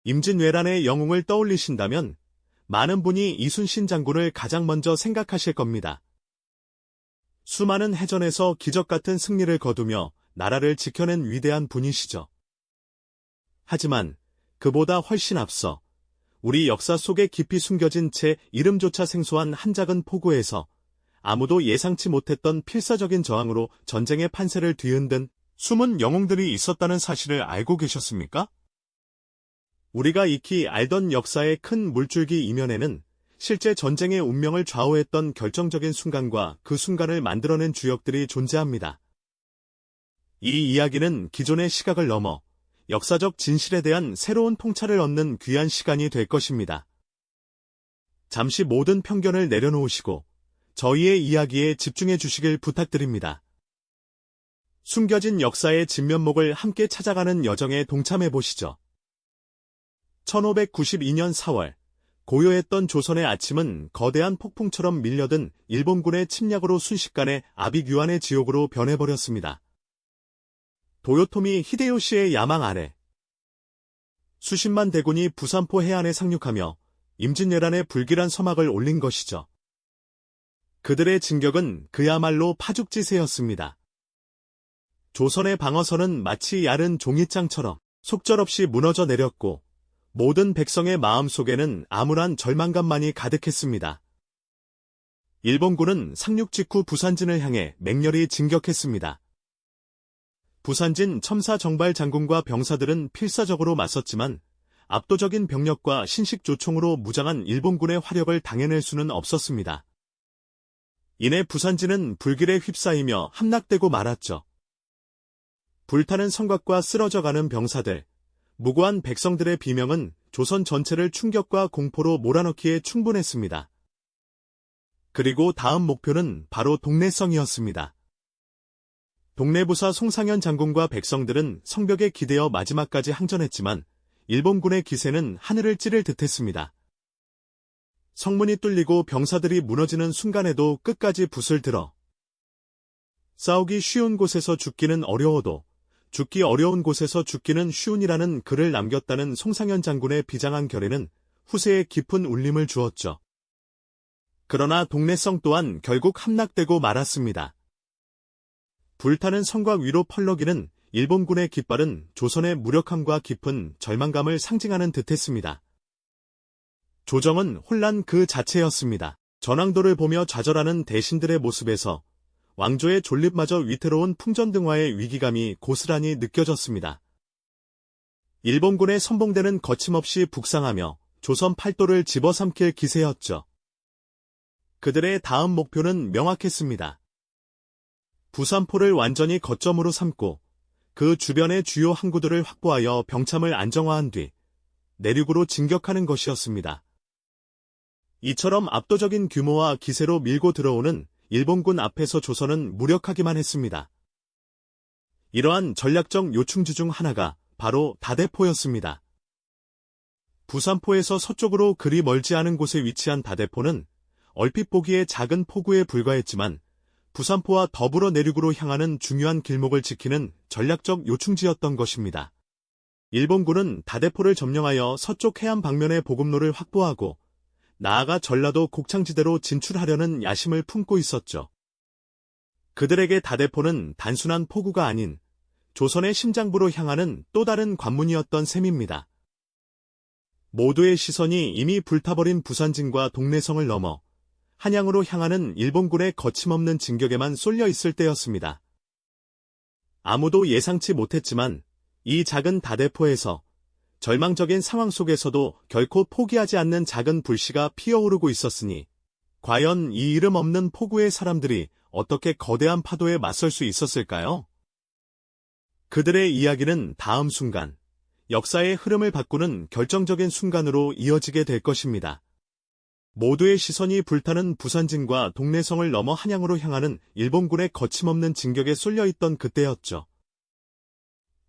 임진왜란의 영웅을 떠올리신다면 많은 분이 이순신 장군을 가장 먼저 생각하실 겁니다. 수많은 해전에서 기적같은 승리를 거두며 나라를 지켜낸 위대한 분이시죠. 하지만 그보다 훨씬 앞서 우리 역사 속에 깊이 숨겨진 채 이름조차 생소한 한 작은 포구에서 아무도 예상치 못했던 필사적인 저항으로 전쟁의 판세를 뒤흔든 숨은 영웅들이 있었다는 사실을 알고 계셨습니까? 우리가 익히 알던 역사의 큰 물줄기 이면에는 실제 전쟁의 운명을 좌우했던 결정적인 순간과 그 순간을 만들어낸 주역들이 존재합니다. 이 이야기는 기존의 시각을 넘어 역사적 진실에 대한 새로운 통찰을 얻는 귀한 시간이 될 것입니다. 잠시 모든 편견을 내려놓으시고 저희의 이야기에 집중해 주시길 부탁드립니다. 숨겨진 역사의 진면목을 함께 찾아가는 여정에 동참해 보시죠. 1592년 4월, 고요했던 조선의 아침은 거대한 폭풍처럼 밀려든 일본군의 침략으로 순식간에 아비규환의 지옥으로 변해버렸습니다. 도요토미 히데요시의 야망 아래 수십만 대군이 부산포 해안에 상륙하며 임진왜란의 불길한 서막을 올린 것이죠. 그들의 진격은 그야말로 파죽지세였습니다. 조선의 방어선은 마치 야른 종이장처럼 속절없이 무너져 내렸고 모든 백성의 마음속에는 암울한 절망감만이 가득했습니다. 일본군은 상륙 직후 부산진을 향해 맹렬히 진격했습니다. 부산진 첨사 정발 장군과 병사들은 필사적으로 맞섰지만 압도적인 병력과 신식조총으로 무장한 일본군의 화력을 당해낼 수는 없었습니다. 이내 부산진은 불길에 휩싸이며 함락되고 말았죠. 불타는 성곽과 쓰러져가는 병사들, 무고한 백성들의 비명은 조선 전체를 충격과 공포로 몰아넣기에 충분했습니다. 그리고 다음 목표는 바로 동래성이었습니다. 동래부사 송상현 장군과 백성들은 성벽에 기대어 마지막까지 항전했지만 일본군의 기세는 하늘을 찌를 듯했습니다. 성문이 뚫리고 병사들이 무너지는 순간에도 끝까지 붓을 들어 싸우기 쉬운 곳에서 죽기는 어려워도 죽기 어려운 곳에서 죽기는 쉬운이라는 글을 남겼다는 송상현 장군의 비장한 결의는 후세에 깊은 울림을 주었죠. 그러나 동래성 또한 결국 함락되고 말았습니다. 불타는 성곽 위로 펄럭이는 일본군의 깃발은 조선의 무력함과 깊은 절망감을 상징하는 듯했습니다. 조정은 혼란 그 자체였습니다. 전황도를 보며 좌절하는 대신들의 모습에서 왕조의 존립마저 위태로운 풍전등화의 위기감이 고스란히 느껴졌습니다. 일본군의 선봉대는 거침없이 북상하며 조선 팔도를 집어삼킬 기세였죠. 그들의 다음 목표는 명확했습니다. 부산포를 완전히 거점으로 삼고 그 주변의 주요 항구들을 확보하여 병참을 안정화한 뒤 내륙으로 진격하는 것이었습니다. 이처럼 압도적인 규모와 기세로 밀고 들어오는 일본군 앞에서 조선은 무력하기만 했습니다. 이러한 전략적 요충지 중 하나가 바로 다대포였습니다. 부산포에서 서쪽으로 그리 멀지 않은 곳에 위치한 다대포는 얼핏 보기에 작은 포구에 불과했지만 부산포와 더불어 내륙으로 향하는 중요한 길목을 지키는 전략적 요충지였던 것입니다. 일본군은 다대포를 점령하여 서쪽 해안 방면의 보급로를 확보하고 나아가 전라도 곡창지대로 진출하려는 야심을 품고 있었죠. 그들에게 다대포는 단순한 포구가 아닌 조선의 심장부로 향하는 또 다른 관문이었던 셈입니다. 모두의 시선이 이미 불타버린 부산진과 동래성을 넘어 한양으로 향하는 일본군의 거침없는 진격에만 쏠려 있을 때였습니다. 아무도 예상치 못했지만 이 작은 다대포에서 절망적인 상황 속에서도 결코 포기하지 않는 작은 불씨가 피어오르고 있었으니 과연 이 이름 없는 포구의 사람들이 어떻게 거대한 파도에 맞설 수 있었을까요? 그들의 이야기는 다음 순간, 역사의 흐름을 바꾸는 결정적인 순간으로 이어지게 될 것입니다. 모두의 시선이 불타는 부산진과 동래성을 넘어 한양으로 향하는 일본군의 거침없는 진격에 쏠려있던 그때였죠.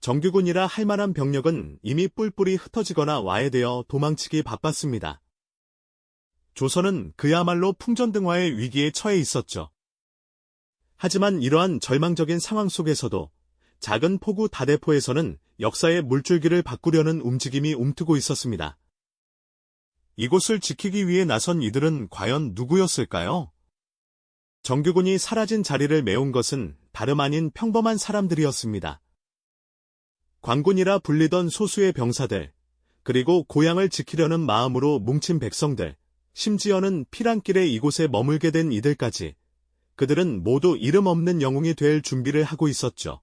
정규군이라 할 만한 병력은 이미 뿔뿔이 흩어지거나 와해되어 도망치기 바빴습니다. 조선은 그야말로 풍전등화의 위기에 처해 있었죠. 하지만 이러한 절망적인 상황 속에서도 작은 포구 다대포에서는 역사의 물줄기를 바꾸려는 움직임이 움트고 있었습니다. 이곳을 지키기 위해 나선 이들은 과연 누구였을까요? 정규군이 사라진 자리를 메운 것은 다름 아닌 평범한 사람들이었습니다. 광군이라 불리던 소수의 병사들, 그리고 고향을 지키려는 마음으로 뭉친 백성들, 심지어는 피랑길에 이곳에 머물게 된 이들까지, 그들은 모두 이름 없는 영웅이 될 준비를 하고 있었죠.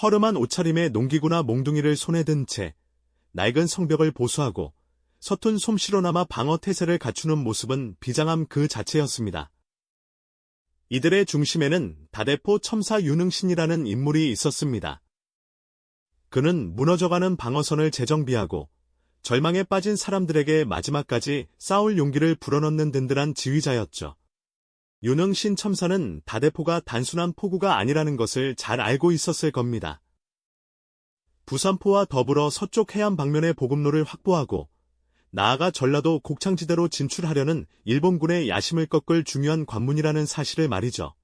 허름한 옷차림에 농기구나 몽둥이를 손에 든 채 낡은 성벽을 보수하고 서툰 솜씨로나마 방어태세를 갖추는 모습은 비장함 그 자체였습니다. 이들의 중심에는 다대포 첨사 유능신이라는 인물이 있었습니다. 그는 무너져가는 방어선을 재정비하고 절망에 빠진 사람들에게 마지막까지 싸울 용기를 불어넣는 든든한 지휘자였죠. 유능신 첨사는 다대포가 단순한 포구가 아니라는 것을 잘 알고 있었을 겁니다. 부산포와 더불어 서쪽 해안 방면의 보급로를 확보하고 나아가 전라도 곡창지대로 진출하려는 일본군의 야심을 꺾을 중요한 관문이라는 사실을 말이죠.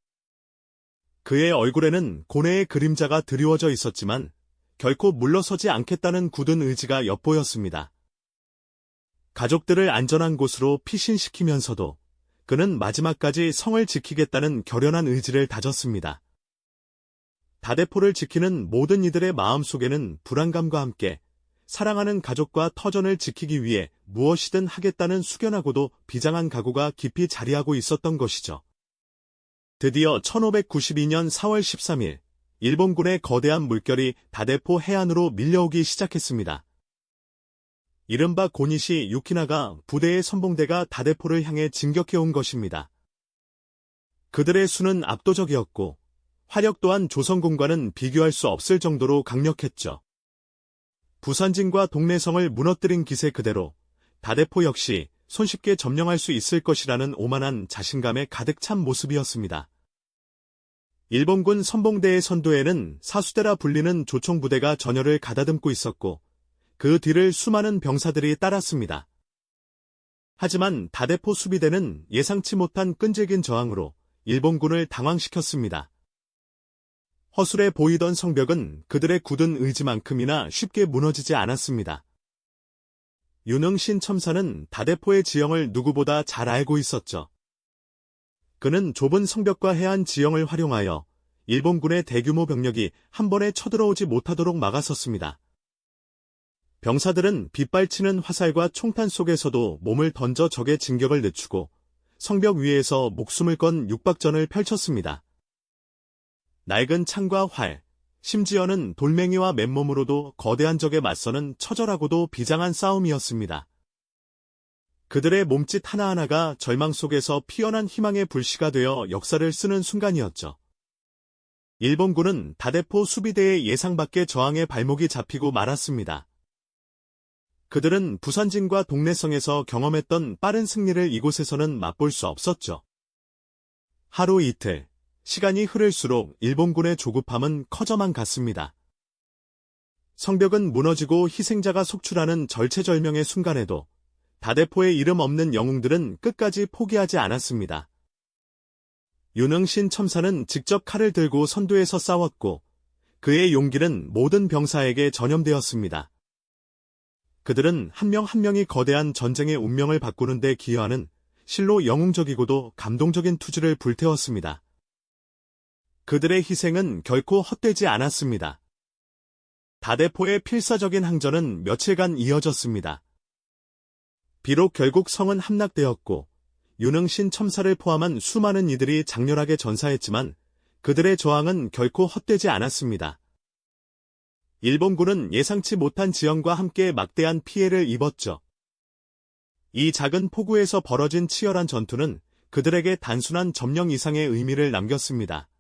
그의 얼굴에는 고뇌의 그림자가 드리워져 있었지만 결코 물러서지 않겠다는 굳은 의지가 엿보였습니다. 가족들을 안전한 곳으로 피신시키면서도 그는 마지막까지 성을 지키겠다는 결연한 의지를 다졌습니다. 다대포를 지키는 모든 이들의 마음속에는 불안감과 함께 사랑하는 가족과 터전을 지키기 위해 무엇이든 하겠다는 숙연하고도 비장한 각오가 깊이 자리하고 있었던 것이죠. 드디어 1592년 4월 13일, 일본군의 거대한 물결이 다대포 해안으로 밀려오기 시작했습니다. 이른바 고니시 유키나가 부대의 선봉대가 다대포를 향해 진격해온 것입니다. 그들의 수는 압도적이었고 화력 또한 조선군과는 비교할 수 없을 정도로 강력했죠. 부산진과 동래성을 무너뜨린 기세 그대로 다대포 역시 손쉽게 점령할 수 있을 것이라는 오만한 자신감에 가득 찬 모습이었습니다. 일본군 선봉대의 선두에는 사수대라 불리는 조총부대가 전열을 가다듬고 있었고 그 뒤를 수많은 병사들이 따랐습니다. 하지만 다대포 수비대는 예상치 못한 끈질긴 저항으로 일본군을 당황시켰습니다. 허술해 보이던 성벽은 그들의 굳은 의지만큼이나 쉽게 무너지지 않았습니다. 유능신 첨사는 다대포의 지형을 누구보다 잘 알고 있었죠. 그는 좁은 성벽과 해안 지형을 활용하여 일본군의 대규모 병력이 한 번에 쳐들어오지 못하도록 막아섰습니다. 병사들은 빗발치는 화살과 총탄 속에서도 몸을 던져 적의 진격을 늦추고 성벽 위에서 목숨을 건 육박전을 펼쳤습니다. 낡은 창과 활, 심지어는 돌멩이와 맨몸으로도 거대한 적에 맞서는 처절하고도 비장한 싸움이었습니다. 그들의 몸짓 하나하나가 절망 속에서 피어난 희망의 불씨가 되어 역사를 쓰는 순간이었죠. 일본군은 다대포 수비대의 예상 밖의 저항에 발목이 잡히고 말았습니다. 그들은 부산진과 동래성에서 경험했던 빠른 승리를 이곳에서는 맛볼 수 없었죠. 하루 이틀, 시간이 흐를수록 일본군의 조급함은 커져만 갔습니다. 성벽은 무너지고 희생자가 속출하는 절체절명의 순간에도 다대포의 이름 없는 영웅들은 끝까지 포기하지 않았습니다. 유능신 첨사는 직접 칼을 들고 선두에서 싸웠고 그의 용기는 모든 병사에게 전염되었습니다. 그들은 한 명 한 명이 거대한 전쟁의 운명을 바꾸는 데 기여하는 실로 영웅적이고도 감동적인 투지를 불태웠습니다. 그들의 희생은 결코 헛되지 않았습니다. 다대포의 필사적인 항전은 며칠간 이어졌습니다. 비록 결국 성은 함락되었고 유능신 첨사를 포함한 수많은 이들이 장렬하게 전사했지만 그들의 저항은 결코 헛되지 않았습니다. 일본군은 예상치 못한 지형과 함께 막대한 피해를 입었죠. 이 작은 포구에서 벌어진 치열한 전투는 그들에게 단순한 점령 이상의 의미를 남겼습니다.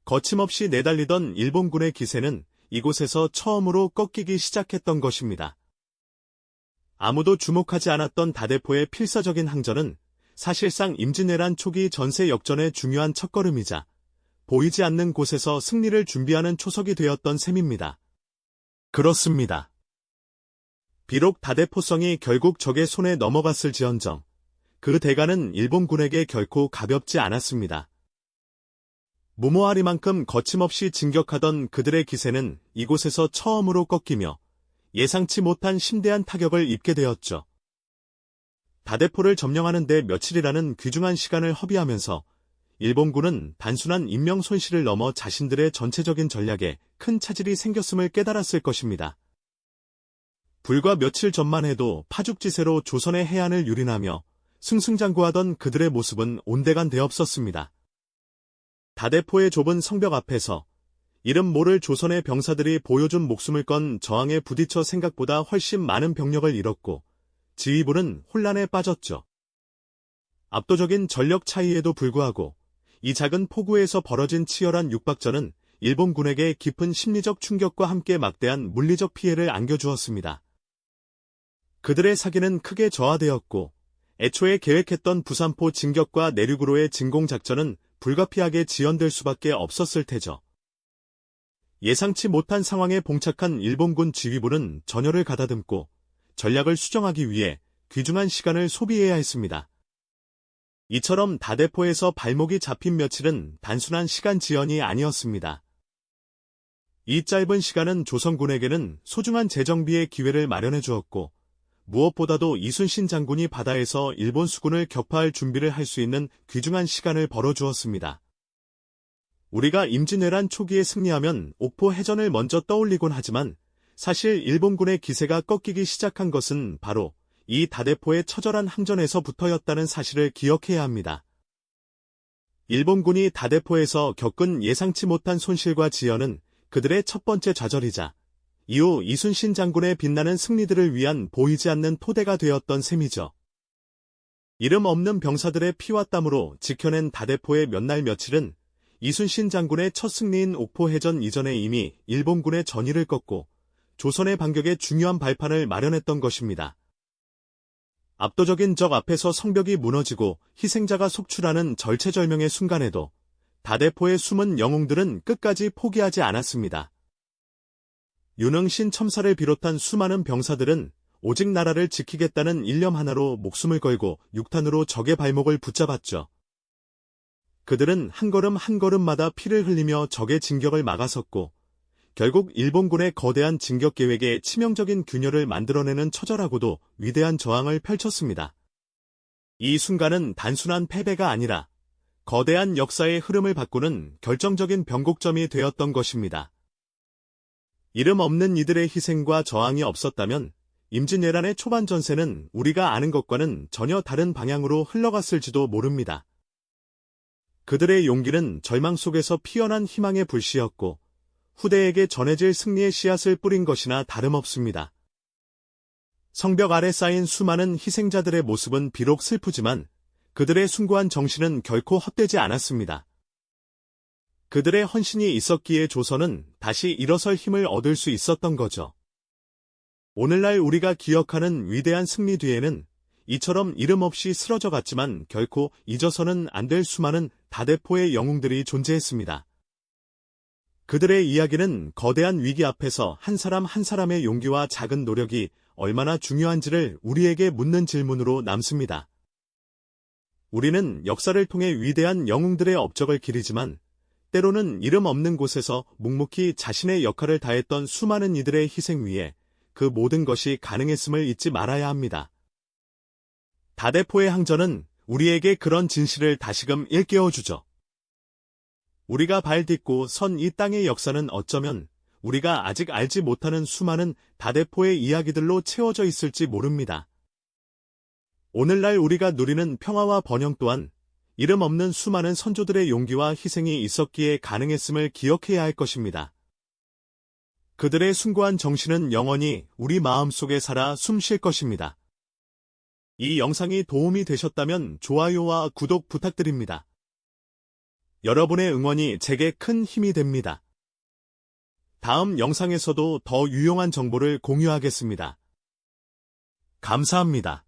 거침없이 내달리던 일본군의 기세는 이곳에서 처음으로 꺾이기 시작했던 것입니다. 아무도 주목하지 않았던 다대포의 필사적인 항전은 사실상 임진왜란 초기 전세 역전의 중요한 첫걸음이자 보이지 않는 곳에서 승리를 준비하는 초석이 되었던 셈입니다. 그렇습니다. 비록 다대포성이 결국 적의 손에 넘어갔을지언정 그 대가는 일본군에게 결코 가볍지 않았습니다. 무모하리만큼 거침없이 진격하던 그들의 기세는 이곳에서 처음으로 꺾이며 예상치 못한 심대한 타격을 입게 되었죠. 다대포를 점령하는 데 며칠이라는 귀중한 시간을 허비하면서 일본군은 단순한 인명 손실을 넘어 자신들의 전체적인 전략에 큰 차질이 생겼음을 깨달았을 것입니다. 불과 며칠 전만 해도 파죽지세로 조선의 해안을 유린하며 승승장구하던 그들의 모습은 온데간데 없었습니다. 다대포의 좁은 성벽 앞에서 이름 모를 조선의 병사들이 보여준 목숨을 건 저항에 부딪혀 생각보다 훨씬 많은 병력을 잃었고 지휘부는 혼란에 빠졌죠. 압도적인 전력 차이에도 불구하고 이 작은 포구에서 벌어진 치열한 육박전은 일본군에게 깊은 심리적 충격과 함께 막대한 물리적 피해를 안겨주었습니다. 그들의 사기는 크게 저하되었고 애초에 계획했던 부산포 진격과 내륙으로의 진공작전은 불가피하게 지연될 수밖에 없었을 테죠. 예상치 못한 상황에 봉착한 일본군 지휘부는 전열을 가다듬고 전략을 수정하기 위해 귀중한 시간을 소비해야 했습니다. 이처럼 다대포에서 발목이 잡힌 며칠은 단순한 시간 지연이 아니었습니다. 이 짧은 시간은 조선군에게는 소중한 재정비의 기회를 마련해 주었고 무엇보다도 이순신 장군이 바다에서 일본 수군을 격파할 준비를 할 수 있는 귀중한 시간을 벌어주었습니다. 우리가 임진왜란 초기에 승리하면 옥포 해전을 먼저 떠올리곤 하지만 사실 일본군의 기세가 꺾이기 시작한 것은 바로 이 다대포의 처절한 항전에서부터였다는 사실을 기억해야 합니다. 일본군이 다대포에서 겪은 예상치 못한 손실과 지연은 그들의 첫 번째 좌절이자 이후 이순신 장군의 빛나는 승리들을 위한 보이지 않는 토대가 되었던 셈이죠. 이름 없는 병사들의 피와 땀으로 지켜낸 다대포의 몇 날 며칠은 이순신 장군의 첫 승리인 옥포해전 이전에 이미 일본군의 전의를 꺾고 조선의 반격에 중요한 발판을 마련했던 것입니다. 압도적인 적 앞에서 성벽이 무너지고 희생자가 속출하는 절체절명의 순간에도 다대포의 숨은 영웅들은 끝까지 포기하지 않았습니다. 윤흥신 첨사를 비롯한 수많은 병사들은 오직 나라를 지키겠다는 일념 하나로 목숨을 걸고 육탄으로 적의 발목을 붙잡았죠. 그들은 한 걸음 한 걸음마다 피를 흘리며 적의 진격을 막아섰고 결국 일본군의 거대한 진격 계획에 치명적인 균열을 만들어내는 처절하고도 위대한 저항을 펼쳤습니다. 이 순간은 단순한 패배가 아니라 거대한 역사의 흐름을 바꾸는 결정적인 변곡점이 되었던 것입니다. 이름 없는 이들의 희생과 저항이 없었다면 임진왜란의 초반 전세는 우리가 아는 것과는 전혀 다른 방향으로 흘러갔을지도 모릅니다. 그들의 용기는 절망 속에서 피어난 희망의 불씨였고 후대에게 전해질 승리의 씨앗을 뿌린 것이나 다름없습니다. 성벽 아래 쌓인 수많은 희생자들의 모습은 비록 슬프지만 그들의 숭고한 정신은 결코 헛되지 않았습니다. 그들의 헌신이 있었기에 조선은 다시 일어설 힘을 얻을 수 있었던 거죠. 오늘날 우리가 기억하는 위대한 승리 뒤에는 이처럼 이름 없이 쓰러져 갔지만 결코 잊어서는 안 될 수많은 다대포의 영웅들이 존재했습니다. 그들의 이야기는 거대한 위기 앞에서 한 사람 한 사람의 용기와 작은 노력이 얼마나 중요한지를 우리에게 묻는 질문으로 남습니다. 우리는 역사를 통해 위대한 영웅들의 업적을 기리지만 때로는 이름 없는 곳에서 묵묵히 자신의 역할을 다했던 수많은 이들의 희생 위에 그 모든 것이 가능했음을 잊지 말아야 합니다. 다대포의 항전은 우리에게 그런 진실을 다시금 일깨워주죠. 우리가 발 딛고 선 이 땅의 역사는 어쩌면 우리가 아직 알지 못하는 수많은 다대포의 이야기들로 채워져 있을지 모릅니다. 오늘날 우리가 누리는 평화와 번영 또한 이름 없는 수많은 선조들의 용기와 희생이 있었기에 가능했음을 기억해야 할 것입니다. 그들의 숭고한 정신은 영원히 우리 마음속에 살아 숨쉴 것입니다. 이 영상이 도움이 되셨다면 좋아요와 구독 부탁드립니다. 여러분의 응원이 제게 큰 힘이 됩니다. 다음 영상에서도 더 유용한 정보를 공유하겠습니다. 감사합니다.